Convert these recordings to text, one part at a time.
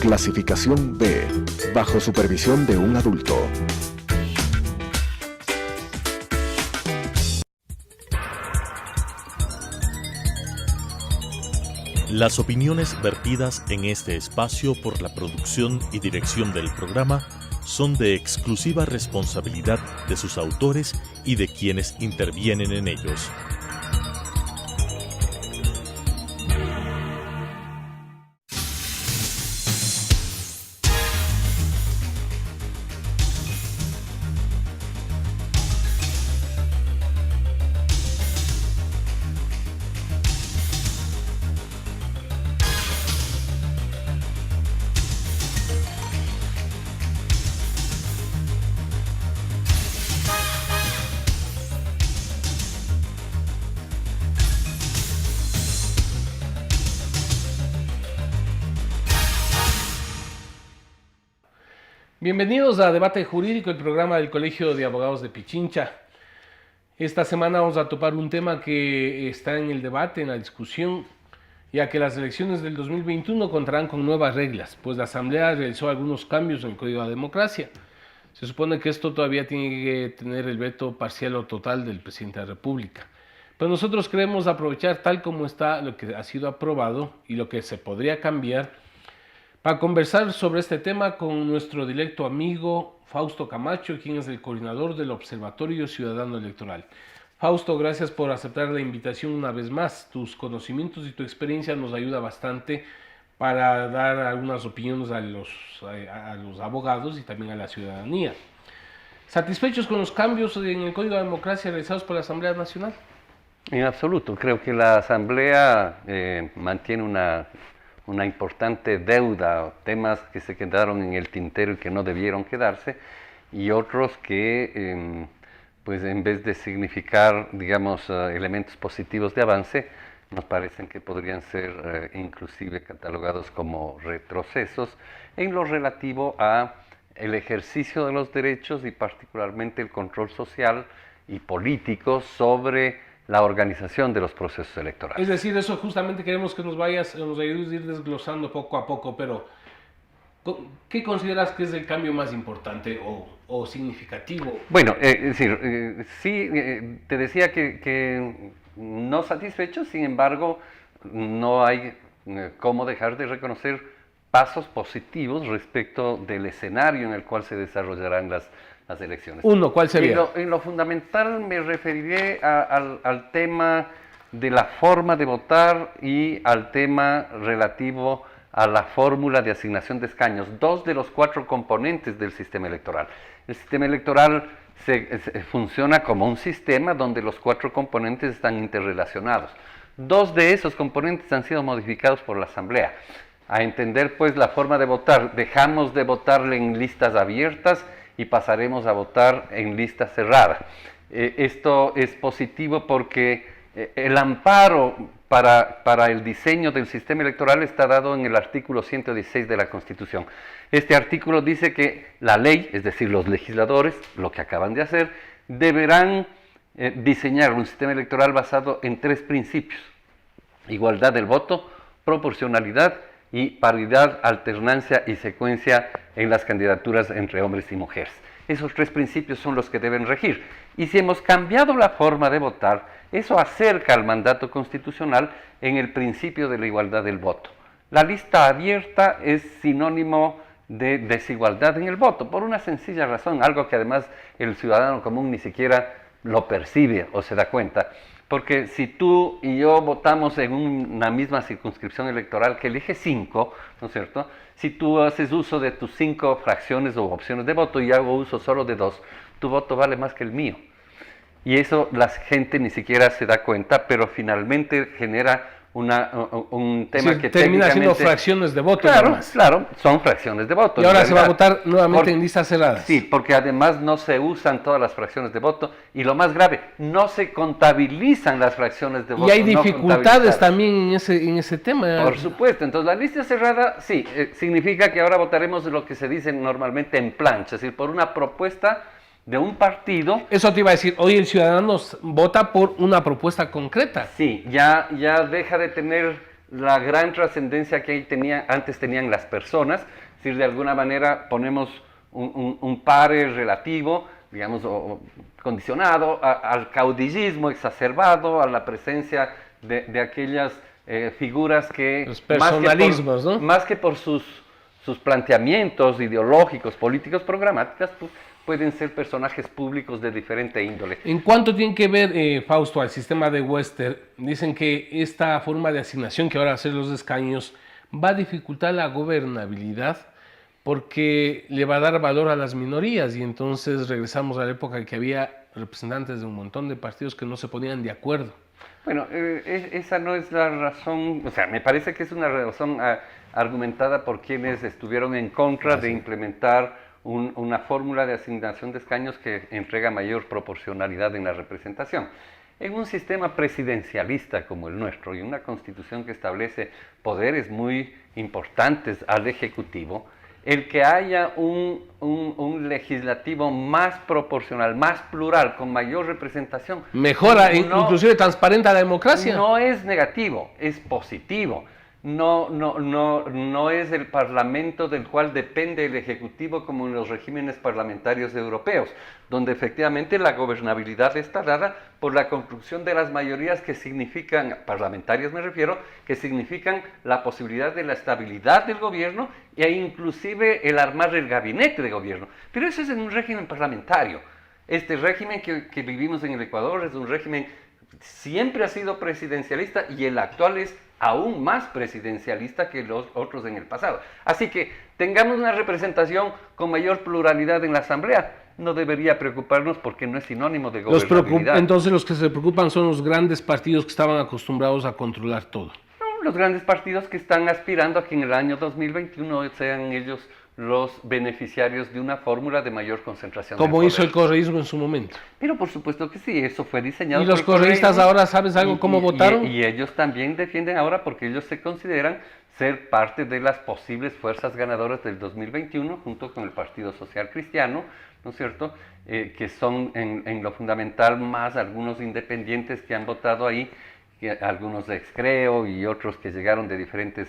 Clasificación B, bajo supervisión de un adulto. Las opiniones vertidas en este espacio por la producción y dirección del programa son de exclusiva responsabilidad de sus autores y de quienes intervienen en ellos. Bienvenidos a Debate Jurídico, el programa del Colegio de Abogados de Pichincha. Esta semana vamos a topar un tema que está en el debate, en la discusión, ya que las elecciones del 2021 contarán con nuevas reglas, pues la Asamblea realizó algunos cambios en el Código de Democracia. Se supone que esto todavía tiene que tener el veto parcial o total del Presidente de la República. Pero nosotros queremos aprovechar tal como está lo que ha sido aprobado y lo que se podría cambiar para conversar sobre este tema con nuestro directo amigo Fausto Camacho, quien es el coordinador del Observatorio Ciudadano Electoral. Fausto, gracias por aceptar la invitación una vez más. Tus conocimientos y tu experiencia nos ayuda bastante para dar algunas opiniones a los abogados y también a la ciudadanía. ¿Satisfechos con los cambios en el Código de Democracia realizados por la Asamblea Nacional? En absoluto. Creo que la Asamblea mantiene una importante deuda, temas que se quedaron en el tintero y que no debieron quedarse, y otros que, pues en vez de significar, digamos, elementos positivos de avance, nos parecen que podrían ser inclusive catalogados como retrocesos en lo relativo a el ejercicio de los derechos y particularmente el control social y político sobre la organización de los procesos electorales. Es decir, eso justamente queremos que nos ayudes a ir desglosando poco a poco, pero ¿qué consideras que es el cambio más importante o significativo? Bueno, es decir, sí, te decía que no satisfecho, sin embargo, no hay cómo dejar de reconocer pasos positivos respecto del escenario en el cual se desarrollarán las elecciones. Uno, ¿cuál sería? En lo fundamental me referiré al tema de la forma de votar y al tema relativo a la fórmula de asignación de escaños, dos de los 4 componentes del sistema electoral. El sistema electoral funciona como un sistema donde los 4 componentes están interrelacionados. 2 de esos componentes han sido modificados por la Asamblea. A entender pues la forma de votar, dejamos de votar en listas abiertas y pasaremos a votar en lista cerrada. Esto es positivo porque el amparo para el diseño del sistema electoral está dado en el artículo 116 de la Constitución. Este artículo dice que la ley, es decir, los legisladores, lo que acaban de hacer, deberán diseñar un sistema electoral basado en 3 principios: igualdad del voto, proporcionalidad y paridad, alternancia y secuencia en las candidaturas entre hombres y mujeres. Esos 3 principios son los que deben regir. Y si hemos cambiado la forma de votar, eso acerca al mandato constitucional en el principio de la igualdad del voto. La lista abierta es sinónimo de desigualdad en el voto, por una sencilla razón, algo que además el ciudadano común ni siquiera lo percibe o se da cuenta. Porque si tú y yo votamos en una misma circunscripción electoral que elige 5, ¿no es cierto? Si tú haces uso de tus 5 fracciones o opciones de voto y hago uso solo de 2, tu voto vale más que el mío. Y eso la gente ni siquiera se da cuenta, pero finalmente genera un tema sí, que termina siendo fracciones de voto. Claro, claro, son fracciones de voto. Y ahora se va a votar nuevamente en listas cerradas. Sí, porque además no se usan todas las fracciones de voto y lo más grave, no se contabilizan las fracciones de voto. Y hay dificultades también en ese tema. Por supuesto, entonces la lista cerrada, sí, significa que ahora votaremos lo que se dice normalmente en plancha, es decir, por una propuesta de un partido. Eso te iba a decir, hoy el ciudadano vota por una propuesta concreta. Sí, ya deja de tener la gran trascendencia que antes tenían las personas, es decir, de alguna manera ponemos un pare relativo, digamos, condicionado al caudillismo exacerbado, a la presencia de aquellas figuras que... Los personalismos, ¿no? Más que por sus planteamientos ideológicos, políticos, programáticos, pues, pueden ser personajes públicos de diferente índole. ¿En cuánto tiene que ver, Fausto, al sistema de Wester? Dicen que esta forma de asignación que ahora hacen los escaños va a dificultar la gobernabilidad porque le va a dar valor a las minorías y entonces regresamos a la época en que había representantes de un montón de partidos que no se ponían de acuerdo. Bueno, esa no es la razón, o sea, me parece que es una razón argumentada por quienes estuvieron en contra de implementar una fórmula de asignación de escaños que entrega mayor proporcionalidad en la representación. En un sistema presidencialista como el nuestro y una constitución que establece poderes muy importantes al Ejecutivo, el que haya un legislativo más proporcional, más plural, con mayor representación... Mejora, inclusive transparenta la democracia. No es negativo, es positivo. No es el Parlamento del cual depende el Ejecutivo como en los regímenes parlamentarios europeos, donde efectivamente la gobernabilidad está dada por la construcción de las mayorías que significan, parlamentarias me refiero, que significan la posibilidad de la estabilidad del gobierno e inclusive el armar el gabinete de gobierno. Pero eso es en un régimen parlamentario. Este régimen que vivimos en el Ecuador es un régimen siempre ha sido presidencialista y el actual es aún más presidencialista que los otros en el pasado. Así que tengamos una representación con mayor pluralidad en la Asamblea. No debería preocuparnos porque no es sinónimo de gobernabilidad. Entonces los que se preocupan son los grandes partidos que estaban acostumbrados a controlar todo. No, los grandes partidos que están aspirando a que en el año 2021 sean ellos los beneficiarios de una fórmula de mayor concentración. Como hizo el correísmo en su momento. Pero por supuesto que sí, eso fue diseñado. ¿Y los correístas ahora sabes algo cómo votaron? Y ellos también defienden ahora porque ellos se consideran ser parte de las posibles fuerzas ganadoras del 2021 junto con el Partido Social Cristiano, ¿no es cierto? Que son en lo fundamental más algunos independientes que han votado ahí, algunos de Excreo y otros que llegaron de diferentes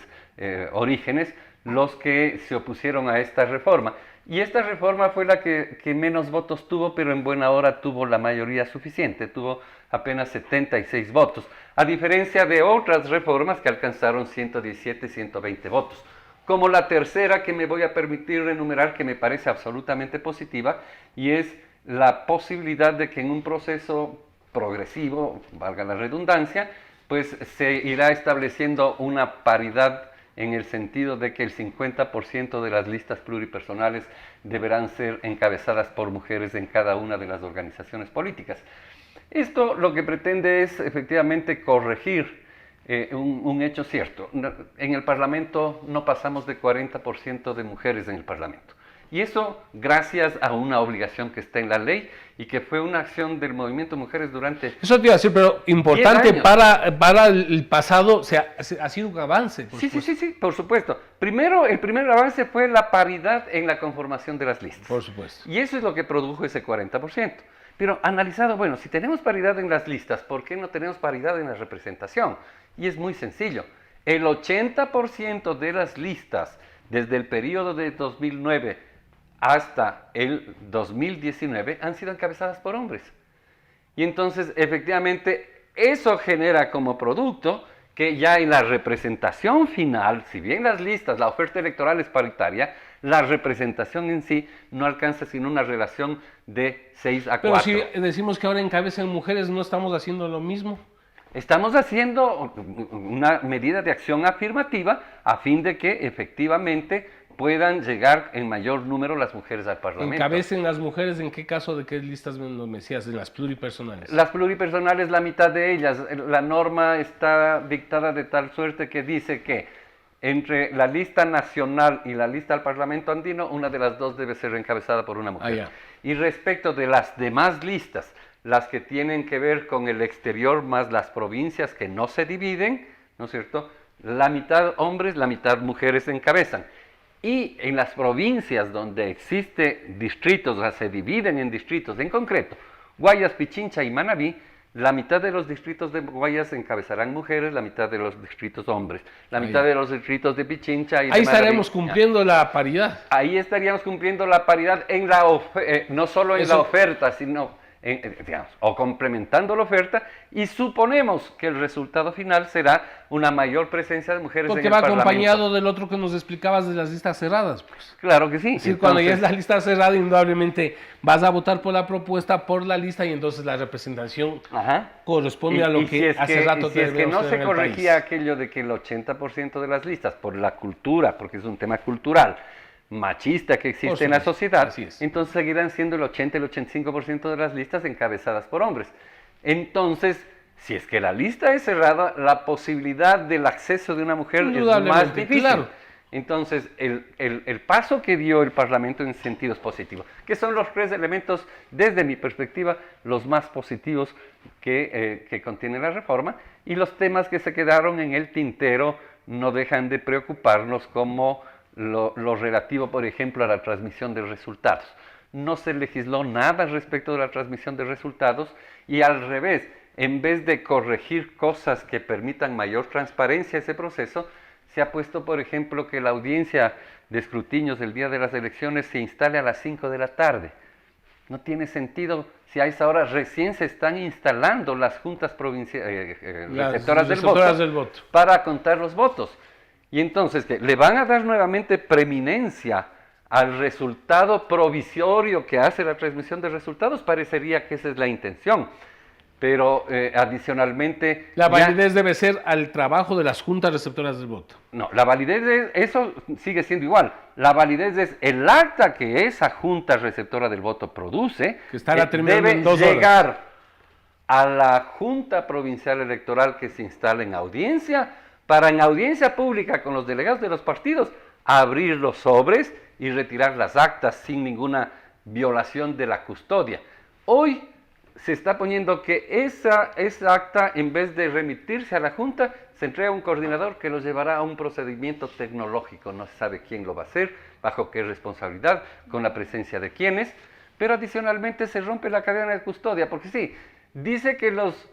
orígenes, los que se opusieron a esta reforma. Y esta reforma fue la que menos votos tuvo, pero en buena hora tuvo la mayoría suficiente, tuvo apenas 76 votos, a diferencia de otras reformas que alcanzaron 117, 120 votos. Como la tercera que me voy a permitir enumerar, que me parece absolutamente positiva, y es la posibilidad de que en un proceso progresivo, valga la redundancia, pues se irá estableciendo una paridad en el sentido de que el 50% de las listas pluripersonales deberán ser encabezadas por mujeres en cada una de las organizaciones políticas. Esto lo que pretende es efectivamente corregir un hecho cierto. En el Parlamento no pasamos de 40% de mujeres en el Parlamento. Y eso gracias a una obligación que está en la ley y que fue una acción del movimiento Mujeres durante... Eso te iba a decir, pero importante para el pasado, o sea, ha sido un avance. Sí, por supuesto. Primero, el primer avance fue la paridad en la conformación de las listas. Por supuesto. Y eso es lo que produjo ese 40%. Pero analizado, bueno, si tenemos paridad en las listas, ¿por qué no tenemos paridad en la representación? Y es muy sencillo. El 80% de las listas desde el periodo de 2009 hasta el 2019 han sido encabezadas por hombres. Y entonces, efectivamente, eso genera como producto que ya en la representación final, si bien las listas, la oferta electoral es paritaria, la representación en sí no alcanza sino una relación de 6 a 4. Pero si decimos que ahora encabezan mujeres, ¿no estamos haciendo lo mismo? Estamos haciendo una medida de acción afirmativa a fin de que efectivamente puedan llegar en mayor número las mujeres al Parlamento. ¿Encabecen las mujeres en qué caso, de qué listas me decías, en las pluripersonales? Las pluripersonales, la mitad de ellas. La norma está dictada de tal suerte que dice que entre la lista nacional y la lista al Parlamento andino, una de las dos debe ser encabezada por una mujer. Y respecto de las demás listas, las que tienen que ver con el exterior más las provincias que no se dividen, ¿no es cierto? La mitad hombres, la mitad mujeres encabezan. Y en las provincias donde existe distritos, o sea, se dividen en distritos, en concreto, Guayas, Pichincha y Manabí, La mitad de los distritos de Guayas encabezarán mujeres, la mitad de los distritos hombres, la mitad de los distritos de Pichincha y de Ahí estaremos Maraví. cumpliendo la paridad. Ahí estaríamos cumpliendo la paridad en no solo en la oferta, sino digamos, o complementando la oferta, y suponemos que el resultado final será una mayor presencia de mujeres Porque en el va Parlamento. acompañado del otro que nos explicabas de las listas cerradas, pues. Claro que sí. Es decir, cuando ya es la lista cerrada, indudablemente vas a votar por la propuesta, por la lista, y entonces la representación corresponde a lo que hace rato si es que no se corregía país. aquello de que el 80% de las listas, por la cultura, porque es un tema cultural, machista que existe en la sociedad, entonces seguirán siendo el 80 y el 85% de las listas encabezadas por hombres. Entonces, si es que la lista es cerrada, la posibilidad del acceso de una mujer es más difícil. Claro. Entonces, el paso que dio el Parlamento en sentido es positivo, que son los 3 elementos, desde mi perspectiva, los más positivos que contiene la reforma, y los temas que se quedaron en el tintero no dejan de preocuparnos, como lo relativo, por ejemplo, a la transmisión de resultados. No se legisló nada respecto de la transmisión de resultados, y al revés, en vez de corregir cosas que permitan mayor transparencia a ese proceso, se ha puesto, por ejemplo, que la audiencia de escrutinios el día de las elecciones se instale a las 5 de la tarde. No tiene sentido si a esa hora recién se están instalando las juntas receptoras del voto para contar los votos. Y entonces, ¿qué? ¿Le van a dar nuevamente preeminencia al resultado provisorio que hace la transmisión de resultados? Parecería que esa es la intención. Pero adicionalmente... La validez debe ser al trabajo de las juntas receptoras del voto. No, la validez, eso sigue siendo igual. La validez es el acta que esa junta receptora del voto produce, que estará terminando debe en 2 horas. Llegar a la Junta Provincial Electoral que se instala en audiencia, para en audiencia pública con los delegados de los partidos abrir los sobres y retirar las actas sin ninguna violación de la custodia. Hoy se está poniendo que esa acta, en vez de remitirse a la Junta, se entrega a un coordinador que lo llevará a un procedimiento tecnológico. No se sabe quién lo va a hacer, bajo qué responsabilidad, con la presencia de quiénes, pero adicionalmente se rompe la cadena de custodia, porque sí, dice que los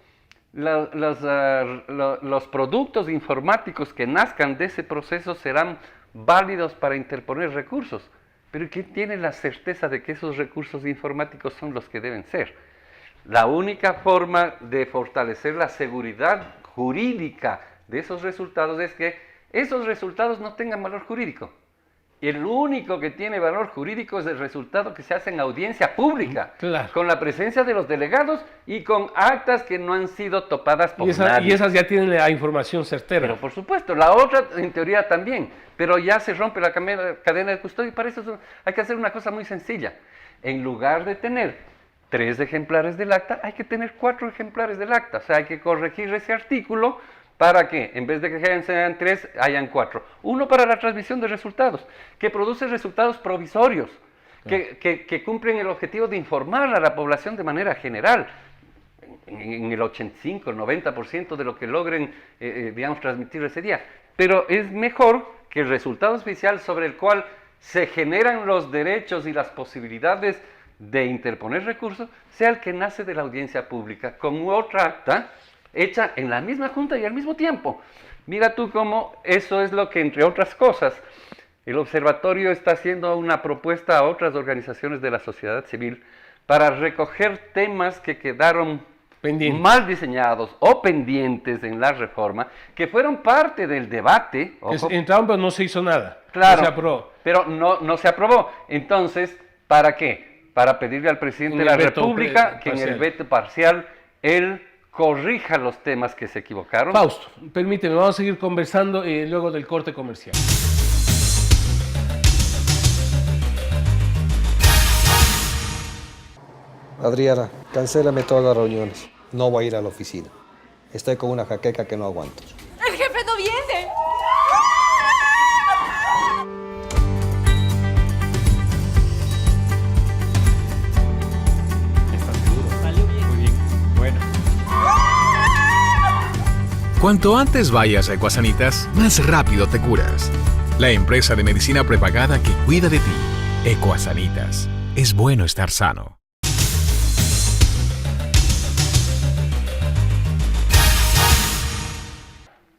productos informáticos que nazcan de ese proceso serán válidos para interponer recursos, pero ¿quién tiene la certeza de que esos recursos informáticos son los que deben ser? La única forma de fortalecer la seguridad jurídica de esos resultados es que esos resultados no tengan valor jurídico. El único que tiene valor jurídico es el resultado que se hace en audiencia pública, claro, con la presencia de los delegados y con actas que no han sido topadas por nadie. Y esas ya tienen la información certera. Pero por supuesto, la otra en teoría también, pero ya se rompe la cadena de custodia, y para eso hay que hacer una cosa muy sencilla. En lugar de tener 3 ejemplares del acta, hay que tener 4 ejemplares del acta. O sea, hay que corregir ese artículo para que, en vez de que sean 3, hayan 4. Uno para la transmisión de resultados, que produce resultados provisorios, que cumplen el objetivo de informar a la población de manera general, en el 85, 90% de lo que logren, digamos, transmitir ese día. Pero es mejor que el resultado oficial sobre el cual se generan los derechos y las posibilidades de interponer recursos, sea el que nace de la audiencia pública, con otra acta hecha en la misma junta y al mismo tiempo. Mira tú cómo eso es lo que, entre otras cosas, el observatorio está haciendo una propuesta a otras organizaciones de la sociedad civil para recoger temas que quedaron mal diseñados o pendientes en la reforma, que fueron parte del debate. Entraron, pero no se hizo nada. Claro, no se aprobó. Pero no se aprobó. Entonces, ¿para qué? Para pedirle al presidente de la República que en el veto parcial él corrija los temas que se equivocaron. Fausto, permíteme, vamos a seguir conversando luego del corte comercial. Adriana, cancélame todas las reuniones. No voy a ir a la oficina. Estoy con una jaqueca que no aguanto. ¡El jefe no viene! ¿Estás seguro? Salió bien. Muy bien. Bueno. Cuanto antes vayas a Ecuasanitas, más rápido te curas. La empresa de medicina prepagada que cuida de ti. Ecuasanitas. Es bueno estar sano.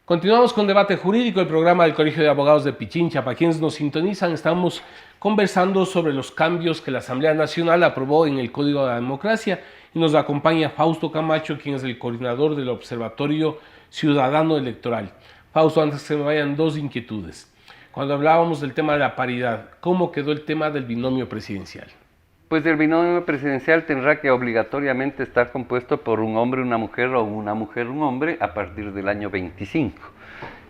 Continuamos con Debate Jurídico, el programa del Colegio de Abogados de Pichincha. Para quienes nos sintonizan, estamos conversando sobre los cambios que la Asamblea Nacional aprobó en el Código de la Democracia y nos acompaña Fausto Camacho, quien es el coordinador del Observatorio Ciudadano Electoral. Fausto, antes que se me vayan, dos inquietudes. Cuando hablábamos del tema de la paridad, ¿cómo quedó el tema del binomio presidencial? Pues el binomio presidencial tendrá que obligatoriamente estar compuesto por un hombre, una mujer o una mujer, un hombre a partir del año 25.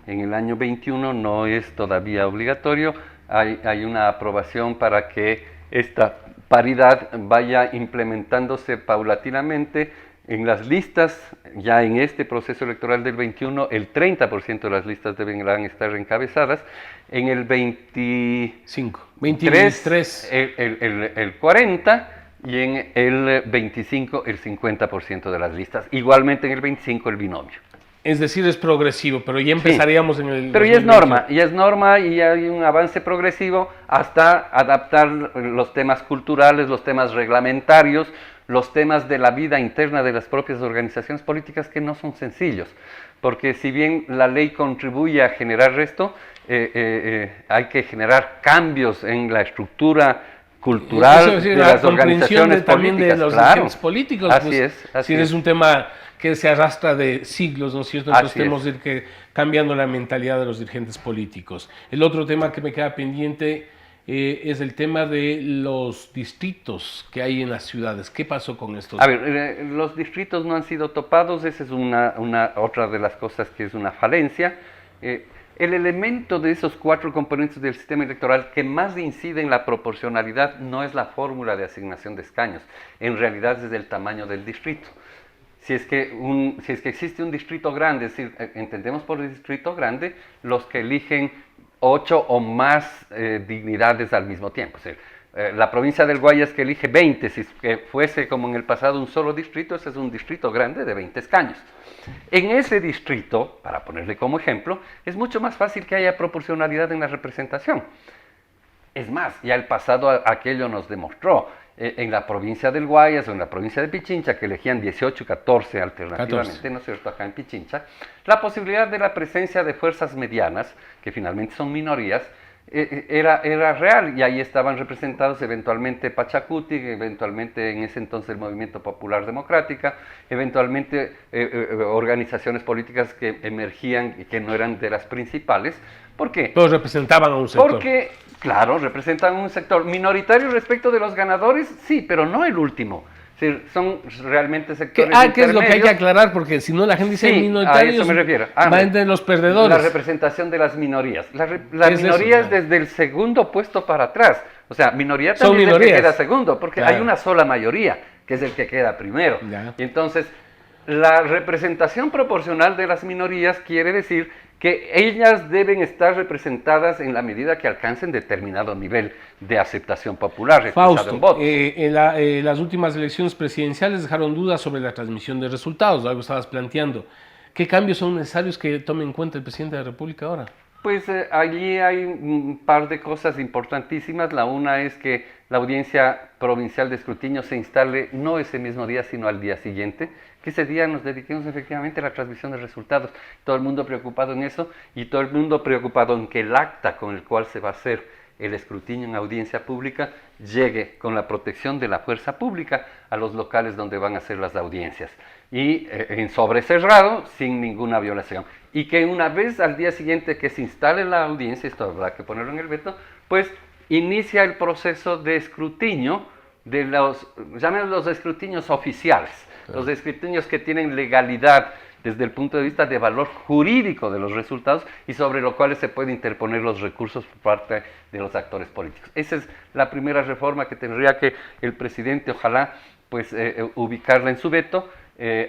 En el año 21 no es todavía obligatorio, hay una aprobación para que esta paridad vaya implementándose paulatinamente en las listas. Ya en este proceso electoral del 21, el 30% de las listas deberán estar encabezadas. En el 23, el 40%, y en el 25, el 50% de las listas. Igualmente en el 25, el binomio. Es decir, es progresivo, pero ya empezaríamos en el... Pero ya es norma y hay un avance progresivo hasta adaptar los temas culturales, los temas reglamentarios, los temas de la vida interna de las propias organizaciones políticas, que no son sencillos, porque si bien la ley contribuye a generar esto, hay que generar cambios en la estructura cultural de las organizaciones políticas. También de los dirigentes políticos. Así es. Es un tema que se arrastra de siglos, ¿no es cierto? Entonces tenemos que ir cambiando la mentalidad de los dirigentes políticos. El otro tema que me queda pendiente es el tema de los distritos que hay en las ciudades. ¿Qué pasó con estos? A ver, los distritos no han sido topados, esa es otra de las cosas que es una falencia. El elemento de esos 4 componentes del sistema electoral que más incide en la proporcionalidad no es la fórmula de asignación de escaños, en realidad es el tamaño del distrito. Si es que existe un distrito grande, es decir, entendemos por distrito grande los que eligen 8 o más dignidades al mismo tiempo. O sea, la provincia del Guayas que elige 20, si fuese como en el pasado un solo distrito, ese es un distrito grande de 20 escaños. En ese distrito, para ponerle como ejemplo, es mucho más fácil que haya proporcionalidad en la representación. Es más, ya el pasado aquello nos demostró. En la provincia del Guayas o en la provincia de Pichincha, que elegían 18 y 14 alternativamente, ¿no es cierto?, acá en Pichincha, la posibilidad de la presencia de fuerzas medianas, que finalmente son minorías, era real, y ahí estaban representados eventualmente Pachacuti, eventualmente en ese entonces el Movimiento Popular Democrática, eventualmente organizaciones políticas que emergían y que no eran de las principales. ¿Por qué? Todos representaban a un sector. Porque, claro, representan un sector minoritario respecto de los ganadores, sí, pero no el último. Es decir, son realmente sectores intermedios. ¿Qué es lo que hay que aclarar? Porque si no la gente dice minoritarios, a eso me refiero. Va entre los perdedores. La representación de las minorías. Las minorías desde el segundo puesto para atrás. O sea, minoría también es el que queda segundo, porque hay una sola mayoría, que es el que queda primero. Y entonces, la representación proporcional de las minorías quiere decir que ellas deben estar representadas en la medida que alcancen determinado nivel de aceptación popular. Fausto, en votos. Las últimas elecciones presidenciales dejaron dudas sobre la transmisión de resultados, algo estabas planteando. ¿Qué cambios son necesarios que tome en cuenta el presidente de la República ahora? Pues allí hay un par de cosas importantísimas. La una es que la audiencia provincial de escrutinio se instale no ese mismo día, sino al día siguiente, que ese día nos dediquemos efectivamente a la transmisión de resultados. Todo el mundo preocupado en eso y todo el mundo preocupado en que el acta con el cual se va a hacer el escrutinio en audiencia pública llegue con la protección de la fuerza pública a los locales donde van a hacer las audiencias y en sobrecerrado, sin ninguna violación. Y que una vez al día siguiente que se instale la audiencia, esto habrá que ponerlo en el veto, pues inicia el proceso de escrutinio de los escrutinios oficiales, los escrutinios que tienen legalidad desde el punto de vista de valor jurídico de los resultados y sobre los cuales se pueden interponer los recursos por parte de los actores políticos. Esa es la primera reforma que tendría que el presidente, ojalá, pues ubicarla en su veto.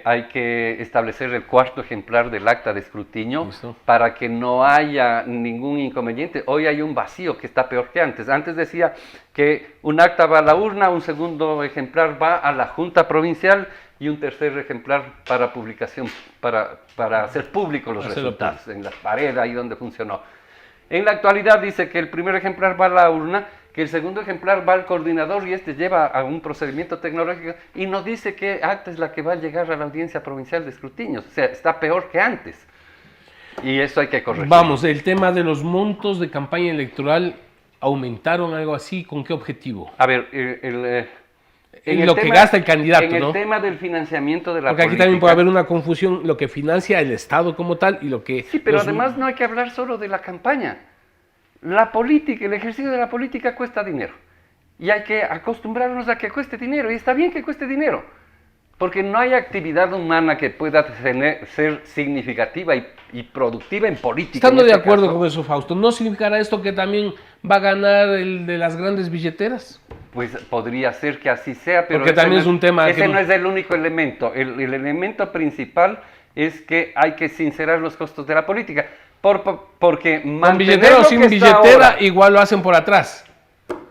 Hay que establecer el 4º ejemplar del acta de escrutinio para que no haya ningún inconveniente. Hoy hay un vacío que está peor que antes. Antes decía que un acta va a la urna, un segundo ejemplar va a la Junta Provincial y un tercer ejemplar para publicación, para hacer públicos los resultados, en la pared ahí donde funcionó. En la actualidad dice que el primer ejemplar va a la urna, que el segundo ejemplar va al coordinador y este lleva a un procedimiento tecnológico y nos dice qué acta es la que va a llegar a la audiencia provincial de escrutinios. O sea, está peor que antes. Y eso hay que corregir. Vamos, el tema de los montos de campaña electoral aumentaron, algo así, ¿con qué objetivo? A ver, En lo que gasta el candidato, en el ¿no? tema del financiamiento de la Porque aquí política. también puede haber una confusión, lo que financia el Estado como tal y lo que... Sí, pero los- además no hay que hablar solo de la campaña. La política, el ejercicio de la política cuesta dinero. Y hay que acostumbrarnos a que cueste dinero. Y está bien que cueste dinero. Porque no hay actividad humana que pueda ser significativa y productiva en política. Estando en de este acuerdo caso. con eso, Fausto, ¿no significará esto que también va a ganar el de las grandes billeteras? Pues podría ser que así sea, pero Porque ese también no es un tema ese que- no es el único elemento. El elemento principal es que hay que sincerar los costos de la política. Porque Con mantener billetera o lo sin que está billetera, ahora, igual lo hacen por atrás.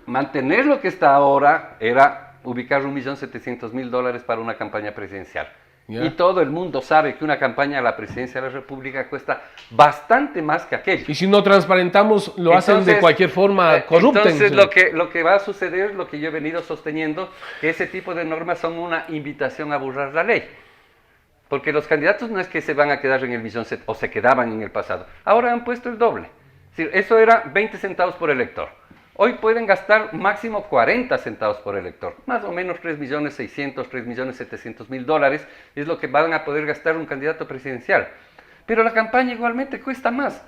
mantener lo que está ahora era ubicar $1.700.000 para una campaña presidencial. Ya. Y todo el mundo sabe que una campaña a la presidencia de la República cuesta bastante más que aquello. Y si no transparentamos, lo hacen de Entonces, cualquier forma corrupta. Entonces lo que va a suceder, lo que yo he venido sosteniendo, que ese tipo de normas son una invitación a burlar la ley. Porque los candidatos no es que se van a quedar en el millón o se quedaban en el pasado. Ahora han puesto el doble. Es decir, eso era 20 centavos por elector. Hoy pueden gastar máximo 40 centavos por elector. Más o menos 3.600.000, 3.700.000 dólares es lo que van a poder gastar un candidato presidencial. Pero la campaña igualmente cuesta más.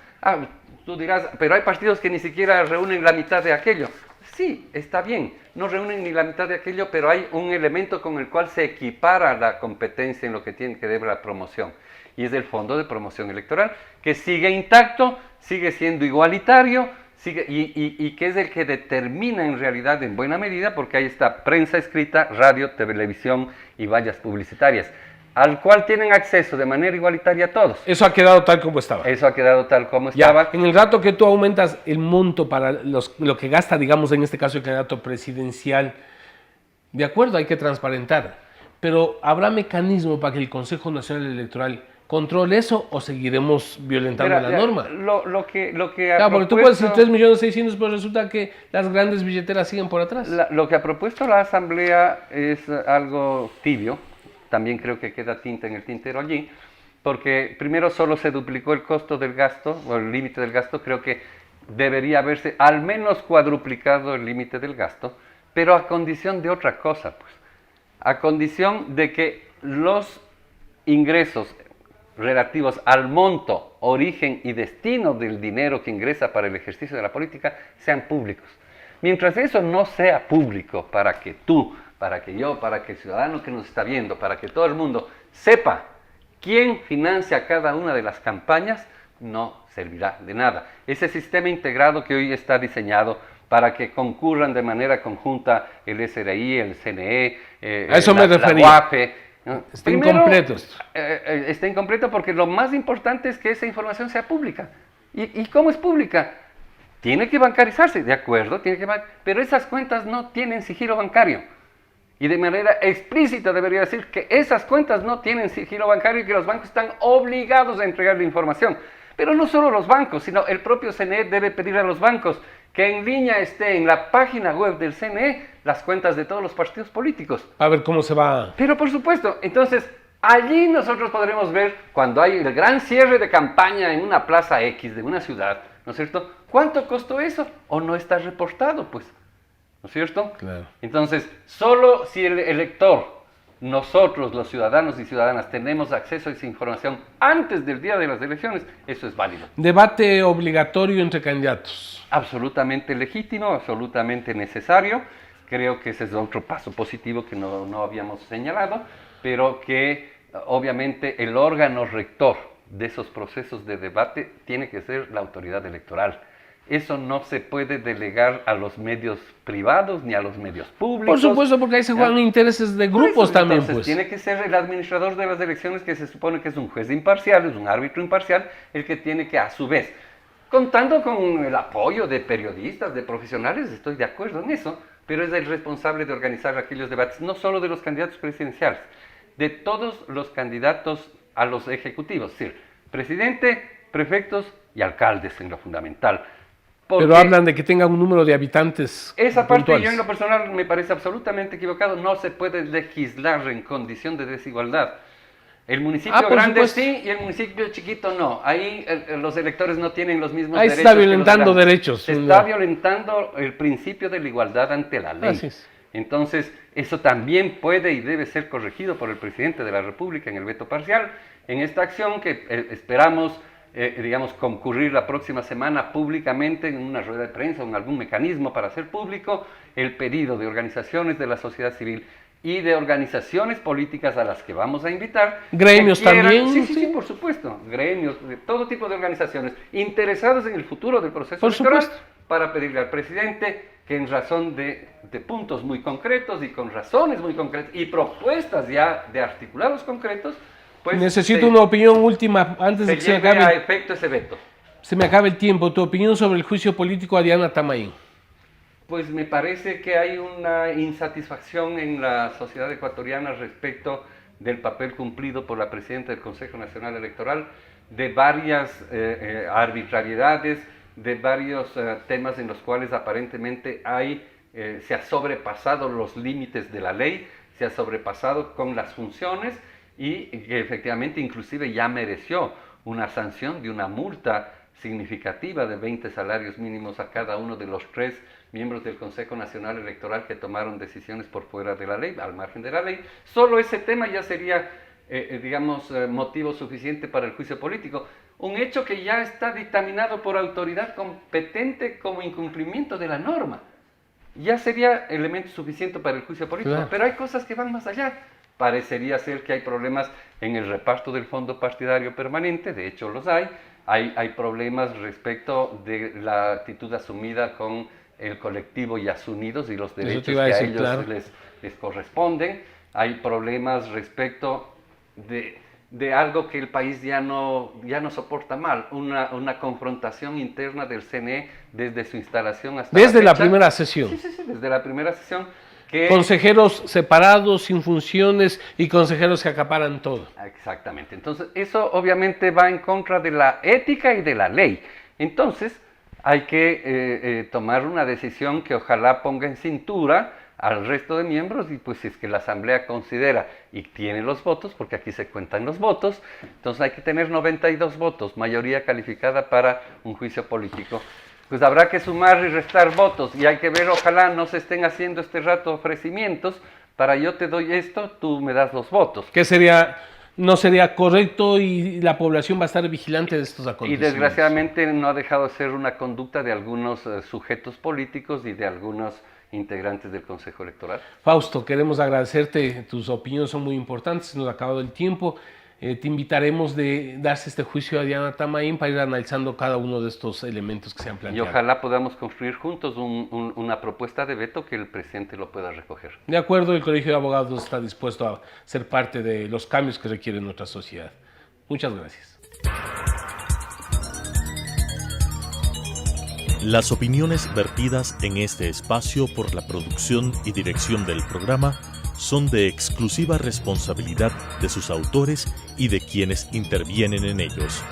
Tú dirás, pero hay partidos que ni siquiera reúnen la mitad de aquello. Sí, está bien, no reúnen ni la mitad de aquello, pero hay un elemento con el cual se equipara la competencia en lo que tiene que ver la promoción. Y es el Fondo de Promoción Electoral, que sigue intacto, sigue siendo igualitario, y que es el que determina en realidad en buena medida, porque ahí está prensa escrita, radio, televisión y vallas publicitarias, al cual tienen acceso de manera igualitaria todos. Eso ha quedado tal como estaba. Eso ha quedado tal como Ya, estaba. en el rato que tú aumentas el monto para lo que gasta, digamos, en este caso el candidato presidencial, de acuerdo, hay que transparentar, pero ¿habrá mecanismo para que el Consejo Nacional Electoral controle eso o seguiremos violentando Mira, la norma? Lo que Claro, porque tú puedes decir 3.600.000, pero resulta que las grandes billeteras siguen por atrás. Lo que ha propuesto la Asamblea es algo tibio. También creo que queda tinta en el tintero allí, porque primero solo se duplicó el costo del gasto, o el límite del gasto. Creo que debería haberse al menos cuadruplicado el límite del gasto, pero a condición de otra cosa, pues. A condición de que los ingresos relativos al monto, origen y destino del dinero que ingresa para el ejercicio de la política sean públicos. Mientras eso no sea público, para que tú, para que yo, para que el ciudadano que nos está viendo, para que todo el mundo sepa quién financia cada una de las campañas, no servirá de nada. Ese sistema integrado que hoy está diseñado para que concurran de manera conjunta el SRI, el CNE, A eso me refería. la UAFE, ¿no? Está incompleto esto. Está incompleto porque lo más importante es que esa información sea pública. ¿Y cómo es pública? Tiene que bancarizarse, de acuerdo, pero esas cuentas no tienen sigilo bancario. Y de manera explícita debería decir que esas cuentas no tienen sigilo bancario y que los bancos están obligados a entregar la información. Pero no solo los bancos, sino el propio CNE debe pedir a los bancos que en línea esté en la página web del CNE las cuentas de todos los partidos políticos. A ver cómo se va. Pero por supuesto, entonces allí nosotros podremos ver cuando hay el gran cierre de campaña en una plaza X de una ciudad, ¿no es cierto? ¿Cuánto costó eso? ¿O no está reportado, pues? ¿No es cierto? Claro. Entonces, solo si el elector, nosotros los ciudadanos y ciudadanas tenemos acceso a esa información antes del día de las elecciones, eso es válido. Debate obligatorio entre candidatos. Absolutamente legítimo, absolutamente necesario. Creo que ese es otro paso positivo que no habíamos señalado, pero que obviamente el órgano rector de esos procesos de debate tiene que ser la autoridad electoral. Eso no se puede delegar a los medios privados ni a los medios públicos. Por supuesto, porque ahí se juegan intereses de grupos también, entonces, pues. tiene que ser el administrador de las elecciones, que se supone que es un juez imparcial, es un árbitro imparcial, el que tiene que, a su vez, contando con el apoyo de periodistas, de profesionales, estoy de acuerdo en eso, pero es el responsable de organizar aquellos debates, no solo de los candidatos presidenciales, de todos los candidatos a los ejecutivos, es decir, presidente, prefectos y alcaldes en lo fundamental. Pero hablan de que tengan un número de habitantes esa parte puntuales. yo en lo personal me parece absolutamente equivocado. No se puede legislar en condición de desigualdad. El municipio por grande supuesto. sí y el municipio chiquito no. Ahí los electores no tienen los mismos Ahí derechos. se está que los violentando grandes. derechos. Se está violentando el principio de la igualdad ante la ley. Así es. Entonces, eso también puede y debe ser corregido por el presidente de la República en el veto parcial. En esta acción que esperamos, digamos, concurrir la próxima semana públicamente en una rueda de prensa o en algún mecanismo para hacer público el pedido de organizaciones de la sociedad civil y de organizaciones políticas a las que vamos a invitar. Gremios que quieran, también. Sí, por supuesto. Gremios, de todo tipo de organizaciones interesadas en el futuro del proceso Por electoral supuesto. para pedirle al presidente que en razón de puntos muy concretos y con razones muy concretas y propuestas ya de articulados concretos, pues Necesito una opinión última antes de que se me lleve a acabe. efecto ese veto. Se me acabe el tiempo. Tu opinión sobre el juicio político a Diana Tamaín. Pues me parece que hay una insatisfacción en la sociedad ecuatoriana respecto del papel cumplido por la presidenta del Consejo Nacional Electoral, de varias arbitrariedades, de varios temas en los cuales aparentemente se ha sobrepasado los límites de la ley, se ha sobrepasado con las funciones y que efectivamente inclusive ya mereció una sanción de una multa significativa de 20 salarios mínimos a cada uno de los 3 miembros del Consejo Nacional Electoral que tomaron decisiones por fuera de la ley, al margen de la ley. Solo ese tema ya sería, motivo suficiente para el juicio político. Un hecho que ya está dictaminado por autoridad competente como incumplimiento de la norma. Ya sería elemento suficiente para el juicio político, Claro. pero hay cosas que van más allá. Parecería ser que hay problemas en el reparto del fondo partidario permanente, de hecho los hay. Hay problemas respecto de la actitud asumida con el colectivo Yasunidos y los derechos te que iba a a decir, ellos claro. les corresponden. Hay problemas respecto de algo que el país ya no soporta mal, una confrontación interna del CNE desde su instalación hasta Desde la fecha. primera sesión. Sí, desde la primera sesión. Que Consejeros separados, sin funciones y consejeros que acaparan todo. Exactamente. Entonces, eso obviamente va en contra de la ética y de la ley. Entonces, hay que tomar una decisión que ojalá ponga en cintura al resto de miembros y pues si es que la Asamblea considera y tiene los votos, porque aquí se cuentan los votos, entonces hay que tener 92 votos, mayoría calificada para un juicio político. Pues habrá que sumar y restar votos y hay que ver, ojalá no se estén haciendo este rato ofrecimientos para yo te doy esto, tú me das los votos. Que no sería correcto y la población va a estar vigilante de estos Y acontecimientos. desgraciadamente no ha dejado de ser una conducta de algunos sujetos políticos y de algunos integrantes del Consejo Electoral. Fausto, queremos agradecerte, tus opiniones son muy importantes, nos ha acabado el tiempo. Te invitaremos de darse este juicio a Diana Tamaín para ir analizando cada uno de estos elementos que se han Y planteado. ojalá podamos construir juntos una propuesta de veto que el presidente lo pueda recoger. De acuerdo, el Colegio de Abogados está dispuesto a ser parte de los cambios que requiere nuestra sociedad. Muchas gracias. Las opiniones vertidas en este espacio por la producción y dirección del programa son de exclusiva responsabilidad de sus autores y de quienes intervienen en ellos.